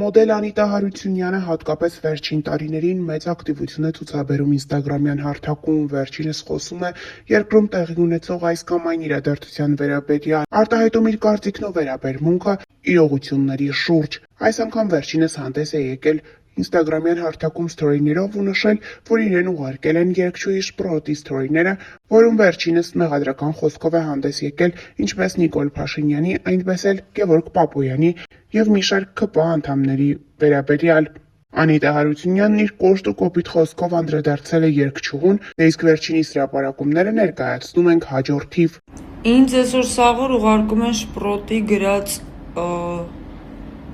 Մոդել Անիտա Հարությունյանը հատկապես վերջին տարիներին մեծ ակտիվություն է ցուցաբերում ինստագրամյան հարթակում, վերջինս խոսում է երկրում տեղի ունեցող այս կամ այն իրադարձության վերաբերյալ, արտահայտում իր կարծիքն ու վերաբերմունքը իրողությունների շուրջ։ Այս անգամ վերջինս հանդես է եկել ինստագրամյան հարթակում սթորիներով ու նշել, որ իրեն ուղարկել են երգչուհի Շպրոտի սթորիները, որում վերջինս մեղադրական խոսքով է հանդես եկել ինչպես Նիկոլ Փաշինյանի, այնպես էլ Գևորգ Պապոյանի և մի շարք ՔՊ անդամների վերաբերյալ։ Անիտա Հարությունյանն իր կոշտ ու կոպիտ խոսքով անդրադարձել է երգչուհուն, իսկ վերջինիս հրապարակումները ներկայացնում ենք հաջորդ թիվ։ Ինձ այսօր սաղոր ուղարկում են Շպրոտի գրած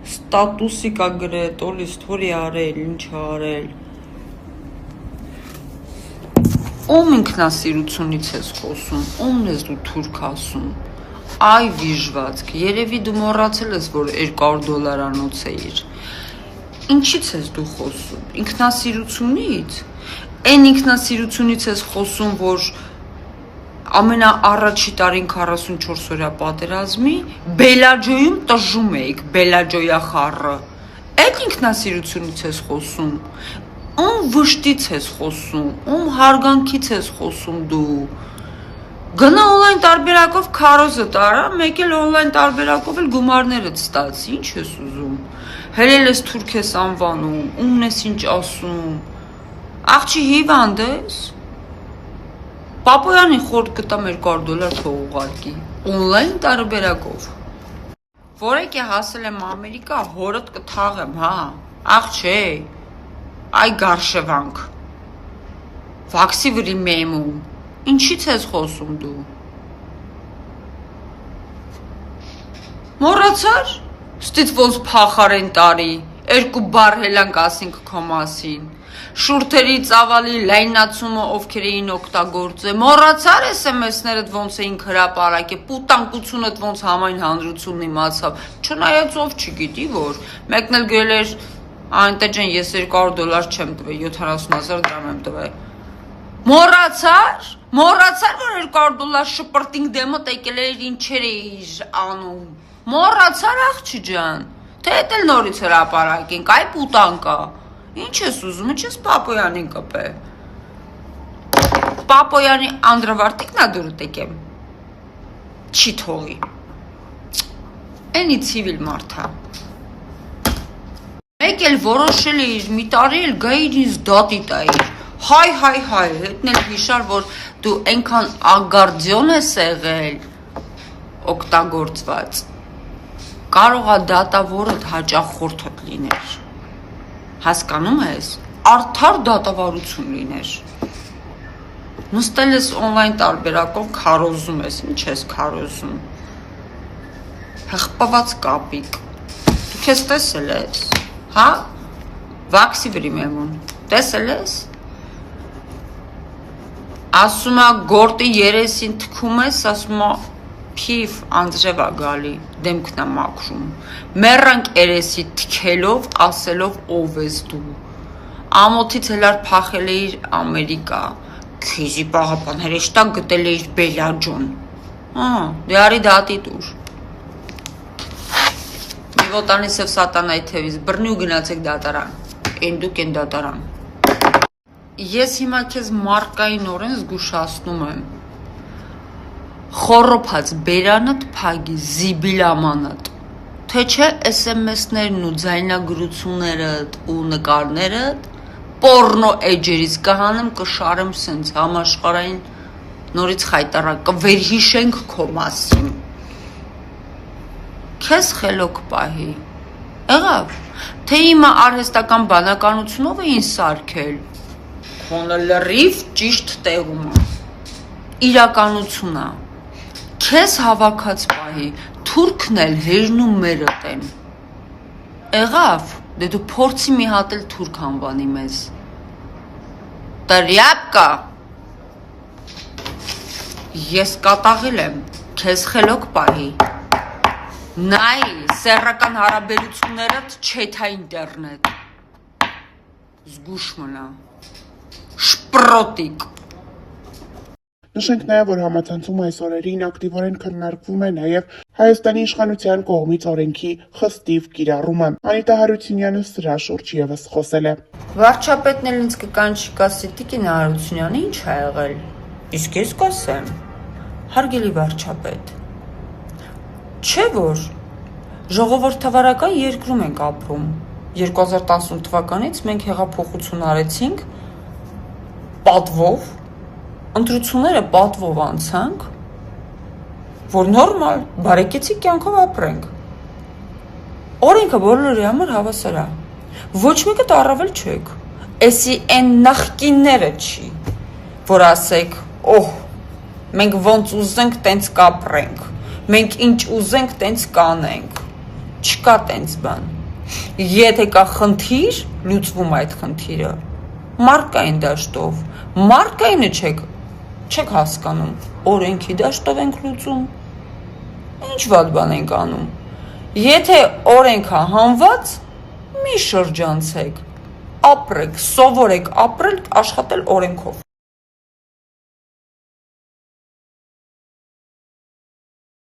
ստատուսի կա գրետ, օլի սթորի արել, ինչ արել։ Ում ինքնասիրությունից ես խոսում, ումն ես դու թուրք ասում։ Այ վիժվածք, երևի դու մոռացել ես, որ $200 էիր։ Ինչից ես դու խոսում, ինքնասիրությունից։ Այն ինքնասիրությունից ես խոսում, որ ամենաառաջի տարին 44 օրյա պատերազմի Բելաջոյում տժում էիք, Բելաջոյա խառը։ Այդ ինքնասիրությունից ես խոսում, ում վշտից ես խոսում, ում հարգանքից ես խոսում դու։ Գնա օնլայն տարբերակով քարոզը տարա, մեկ էլ օնլայն տարբերակով էլ գումարներդ ստացի, ինչ ես ուզում։ Հերել ես թուրք ես անվանում, ումն ես ինչ ասում։ Աղջի հիվանդ ես։ Պապոյանի խորտ կտամ $200 թող ուղարկի, օնլայն տարբերակով։ Որեք է հասել եմ Ամերիկա, հորդ կթաղեմ, հա, աղջի, այ գարշևանք, վաքսի վրի մեմում, ինչից ես խոսում դու։ Մոռացար, ստից ոնց փախարեն տարի, 2 բառ հելանք ասինք քո մասին։ Շուրթերի ծավալի լայնացումը ովքեր էին օգտագործել, մոռացար SMS-ներդ ոնց էին հրապարակել, պուտանկությունդ ոնց համայն հանրությունն իմացավ, չնայած ով չգիտի, որ մեկն էլ գրել էր Անիտա ջան, ես $200 չեմ տվել, 70,000 դրամ եմ տվել։ Մոռացար, որ $200 շպրտինգ դեմոտ եկել էր ինչեր էիր անում։ Մոռացար աղջի ջան, թե էդ էլ նորից հրապարակենք, այ պուտանկա։ Ինչ ես ուզում, ինչ ես Պապոյանին կպե։ Պապոյանի անդրավարտիկն ա դուրդ եկեմ։ Չի թողի։ Էնի ցիվիլ մարդա։ Մեկ էլ որոշել էիր, մի տարի էլ գայիր ինձ դատի տայիր։ Հայ, հետն էլ հիշար, որ դու այնքան ագարդիոն ես եղել, օգտագործված։ Կարող ա դատավորդ հաճախորդդ լիներ։ Հասկանում ես, արդար դատավարություն լիներ։ Նստել ես օնլայն տարբերակով քարոզում ես, ինչ ես քարոզում։ Հղպված կապիկ։ Դու քեզ տեսել ես, հա, վաքսի վրի մեմուն, տեսել ես։ Ասում ա գորտի երեսին թքում ես, ասում ա Փիվ անձրև ա գալի, դեմքն ա մաքրում, մեռանք երեսի թքելով, ասելով ով ես դու, ամոթից հելար փախել էիր Ամերիկա, քիզի պաղապան հրեշտակ գտել էիր Բելաջոն, դե արի դատի տուր, մի ոտանի սև սատանայի թևից, բրնի ու գնացեք դատարան, են դուք են դատարան, ես հիմա քեզ մարկայինորեն զգուշացնում եմ, խորոփած բերանդ փագի զիբիլամանդ, թե չէ SMS-ներն ու ձայնագրություններդ ու նկարներդ պորնո էջերից կհանեմ կշարեմ սենց համաշխարհային նորից խայտարակ կվերհիշենք քո մասին։ Քեզ խելոք պահի։ Եղավ, թե հիմա արհեստական բանականությունով էին սարքել, քոնը լրիվ ճիշտ տեղում է, իրականություն է։ Քեզ հավաքած պահի, թուրքն էլ հերն ու մերդ են։ Եղավ, դե դու փորձի մի հատ էլ թուրք անվանի մեզ։ Տրյապկա։ Ես կատաղել եմ, քեզ խելոք պահի։ Նայ, սեռական հարաբերություններդ չեթա ինտերնետ։ Զգուշ մնա։ Շպրոտիկ։ Նշենք նաև, որ համացանցում այս օրերին ակտիվորեն քննարկվում է նաև Հայաստանի իշխանության կողմից օրենքի խստիվ կիրառումը։ Անիտա Հարությունյանը սրա շուրջ ևս խոսել է։ Վարչապետն էլ ինձ կկանչի կասի Տիկին Հարությունյանը ինչ ա եղել։ Իսկ ես կասեմ. Հարգելի վարչապետ, չէ որ ժողովրդավարական երկրում ենք ապրում։ 2018 թվականից մենք հեղափոխություն արեցինք պատվով, ընտրությունները պատվով անցանք, որ նորմալ, բարեկեցիկ կյանքով ապրենք։ Օրենքը բոլորի համար հավասար է։ Ոչ մեկը առավել չեք։ Էսի այն նախկինները չի, որ ասեք, օհ, մենք ոնց ուզենք տենց կապրենք, մենք ինչ ուզենք տենց կանենք։ Չկա տենց բան։ Եթե կա խնդիր, լուծվում այդ խնդիրը։ Մարկային դաշտով, մարկայինը չեք հասկանում, օրենքի դաշտով ենք լուծում։ Ինչ վատ բան ենք անում։ Եթե օրենքը հանված, մի շրջանցեք, ապրեք, սովորեք ապրել, աշխատել օրենքով։